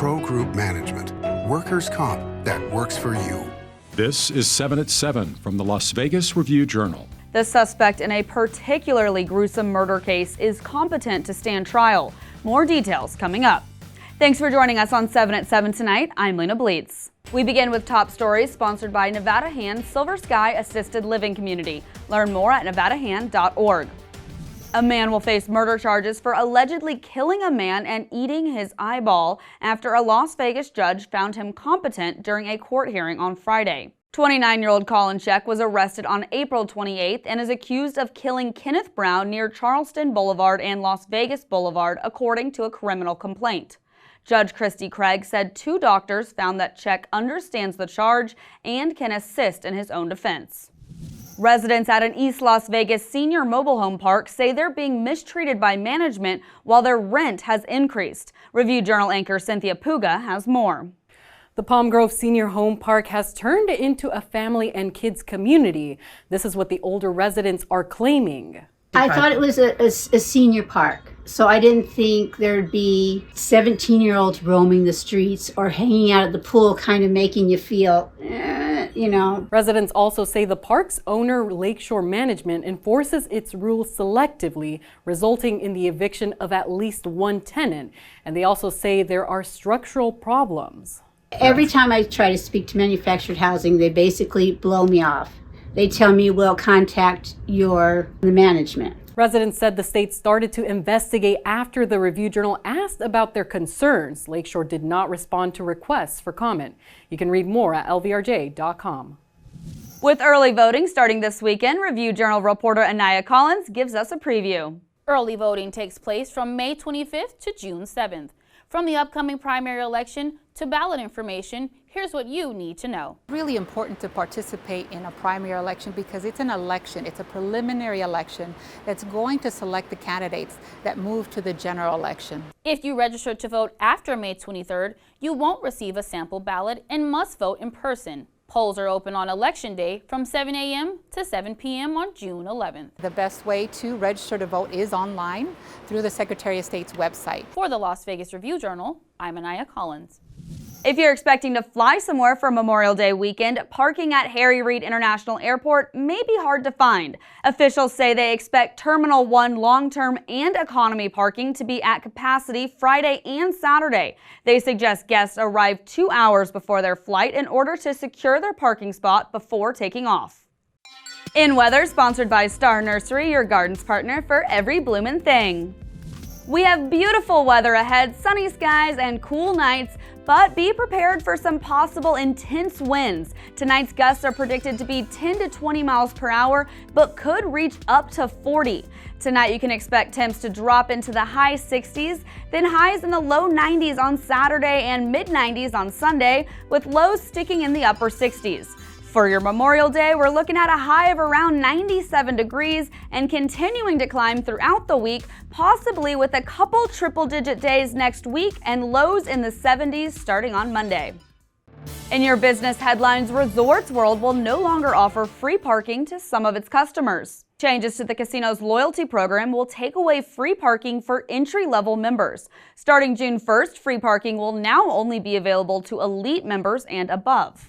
Pro Group Management. Workers' comp that works for you. This is 7 at 7 from the Las Vegas Review-Journal. The suspect in a particularly gruesome murder case is competent to stand trial. More details coming up. Thanks for joining us on 7 at 7 tonight. I'm Lena Bleetz. We begin with top stories sponsored by Nevada Hand Silver Sky Assisted Living Community. Learn more at nevadahand.org. A man will face murder charges for allegedly killing a man and eating his eyeball after a Las Vegas judge found him competent during a court hearing on Friday. 29-year-old Colin Sheck was arrested on April 28th and is accused of killing Kenneth Brown near Charleston Boulevard and Las Vegas Boulevard, according to a criminal complaint. Judge Christy Craig said 2 doctors found that Sheck understands the charge and can assist in his own defense. Residents at an East Las Vegas senior mobile home park say they're being mistreated by management while their rent has increased. Review-Journal anchor Cynthia Puga has more. The Palm Grove Senior Home Park has turned into a family and kids community. This is what the older residents are claiming. I thought it was a senior park, so I didn't think there'd be 17-year-olds roaming the streets or hanging out at the pool, kind of making you feel, Residents also say the park's owner, Lakeshore Management, enforces its rules selectively, resulting in the eviction of at least one tenant. And they also say there are structural problems. Every time I try to speak to manufactured housing, they basically blow me off. They tell me, we'll contact the management. Residents said the state started to investigate after the Review-Journal asked about their concerns. Lakeshore did not respond to requests for comment. You can read more at lvrj.com. With early voting starting this weekend, Review-Journal reporter Anaya Collins gives us a preview. Early voting takes place from May 25th to June 7th. From the upcoming primary election to ballot information, here's what you need to know. Really important to participate in a primary election because it's an election. It's a preliminary election that's going to select the candidates that move to the general election. If you register to vote after May 23rd, you won't receive a sample ballot and must vote in person. Polls are open on Election Day from 7 a.m. to 7 p.m. on June 11th. The best way to register to vote is online through the Secretary of State's website. For the Las Vegas Review-Journal, I'm Anaya Collins. If you're expecting to fly somewhere for Memorial Day weekend, parking at Harry Reid International Airport may be hard to find. Officials say they expect Terminal 1 long-term and economy parking to be at capacity Friday and Saturday. They suggest guests arrive 2 hours before their flight in order to secure their parking spot before taking off. In weather, sponsored by Star Nursery, your garden's partner for every bloomin' thing. We have beautiful weather ahead, sunny skies and cool nights, but be prepared for some possible intense winds. Tonight's gusts are predicted to be 10 to 20 miles per hour, but could reach up to 40. Tonight you can expect temps to drop into the high 60s, then highs in the low 90s on Saturday and mid 90s on Sunday, with lows sticking in the upper 60s. For your Memorial Day, we're looking at a high of around 97 degrees and continuing to climb throughout the week, possibly with a couple triple-digit days next week and lows in the 70s starting on Monday. In your business headlines, Resorts World will no longer offer free parking to some of its customers. Changes to the casino's loyalty program will take away free parking for entry-level members. Starting June 1st, free parking will now only be available to elite members and above.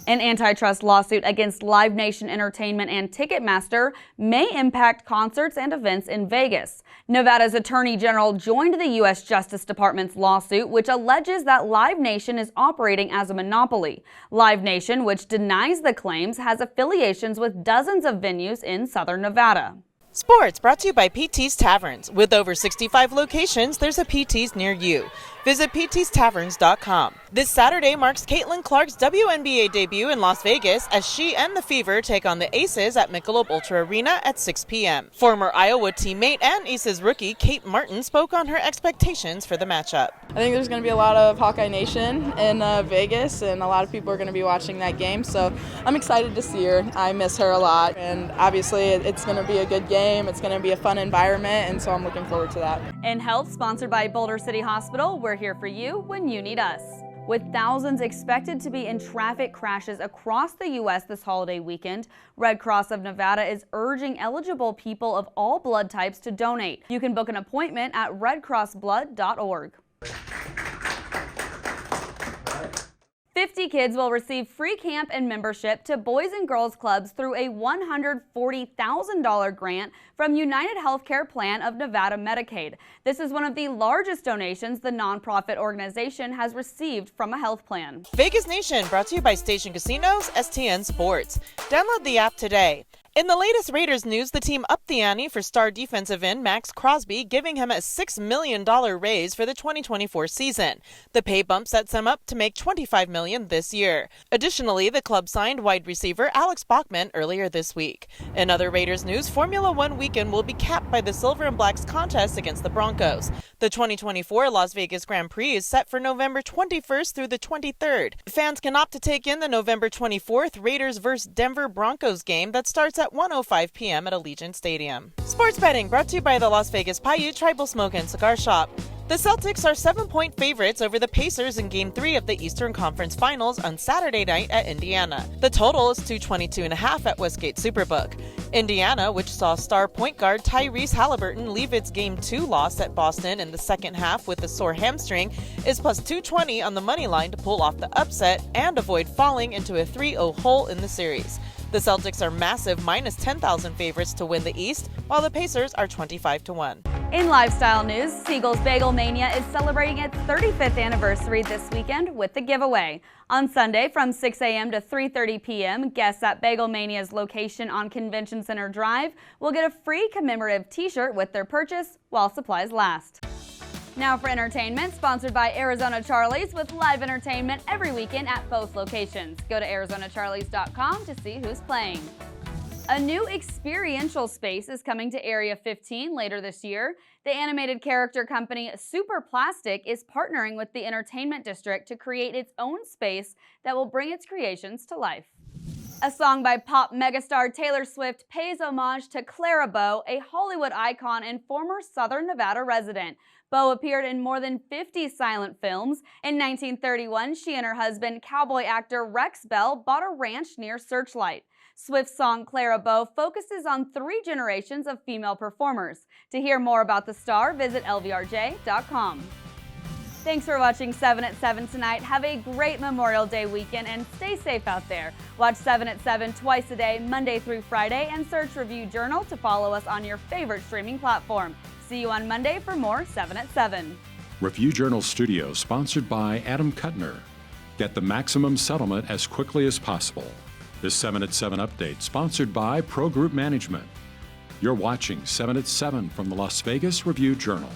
An antitrust lawsuit against Live Nation Entertainment and Ticketmaster may impact concerts and events in Vegas. Nevada's Attorney General joined the U.S. Justice Department's lawsuit, which alleges that Live Nation is operating as a monopoly. Live Nation, which denies the claims, has affiliations with dozens of venues in southern Nevada. Sports brought to you by PT's Taverns. With over 65 locations, there's a PT's near you. Visit ptstaverns.com. This Saturday marks Caitlin Clark's WNBA debut in Las Vegas as she and the Fever take on the Aces at Michelob Ultra Arena at 6 p.m. Former Iowa teammate and Aces rookie Kate Martin spoke on her expectations for the matchup. I think there's going to be a lot of Hawkeye Nation in Vegas, and a lot of people are going to be watching that game, so I'm excited to see her. I miss her a lot, and obviously it's going to be a good game. It's going to be a fun environment, and so I'm looking forward to that. In Health, sponsored by Boulder City Hospital, we're here for you when you need us. With thousands expected to be in traffic crashes across the U.S. this holiday weekend, Red Cross of Nevada is urging eligible people of all blood types to donate. You can book an appointment at redcrossblood.org. 50 kids will receive free camp and membership to Boys and Girls Clubs through a $140,000 grant from United Healthcare Plan of Nevada Medicaid. This is one of the largest donations the nonprofit organization has received from a health plan. Vegas Nation brought to you by Station Casinos, STN Sports. Download the app today. In the latest Raiders news, the team upped the ante for star defensive end Max Crosby, giving him a $6 million raise for the 2024 season. The pay bump sets him up to make $25 million this year. Additionally, the club signed wide receiver Alex Bachman earlier this week. In other Raiders news, Formula One weekend will be capped by the Silver and Blacks contest against the Broncos. The 2024 Las Vegas Grand Prix is set for November 21st through the 23rd. Fans can opt to take in the November 24th Raiders vs. Denver Broncos game that starts at 1:05 p.m. at Allegiant Stadium. Sports betting brought to you by the Las Vegas Paiute Tribal Smoke and Cigar Shop. The Celtics are 7-point favorites over the Pacers in Game 3 of the Eastern Conference Finals on Saturday night at Indiana. The total is 222.5 at Westgate Superbook. Indiana, which saw star point guard Tyrese Halliburton leave its Game 2 loss at Boston in the second half with a sore hamstring, is plus 220 on the money line to pull off the upset and avoid falling into a 3-0 hole in the series. The Celtics are massive minus 10,000 favorites to win the East, while the Pacers are 25-1. In lifestyle news, Siegel's Bagel Mania is celebrating its 35th anniversary this weekend with the giveaway. On Sunday from 6 a.m. to 3:30 p.m., guests at Bagel Mania's location on Convention Center Drive will get a free commemorative t-shirt with their purchase while supplies last. Now for entertainment, sponsored by Arizona Charlie's with live entertainment every weekend at both locations. Go to ArizonaCharlies.com to see who's playing. A new experiential space is coming to Area 15 later this year. The animated character company Super Plastic is partnering with the entertainment district to create its own space that will bring its creations to life. A song by pop megastar Taylor Swift pays homage to Clara Bow, a Hollywood icon and former Southern Nevada resident. Bow appeared in more than 50 silent films. In 1931, she and her husband, cowboy actor Rex Bell, bought a ranch near Searchlight. Swift's song Clara Bow focuses on 3 generations of female performers. To hear more about the star, visit lvrj.com. Thanks for watching 7 at 7 tonight. Have a great Memorial Day weekend and stay safe out there. Watch 7 at 7 twice a day, Monday through Friday, and search Review Journal to follow us on your favorite streaming platform. See you on Monday for more 7 at 7. Review Journal Studio, sponsored by Adam Kuttner. Get the maximum settlement as quickly as possible. This 7 at 7 update, sponsored by Pro Group Management. You're watching 7 at 7 from the Las Vegas Review Journal.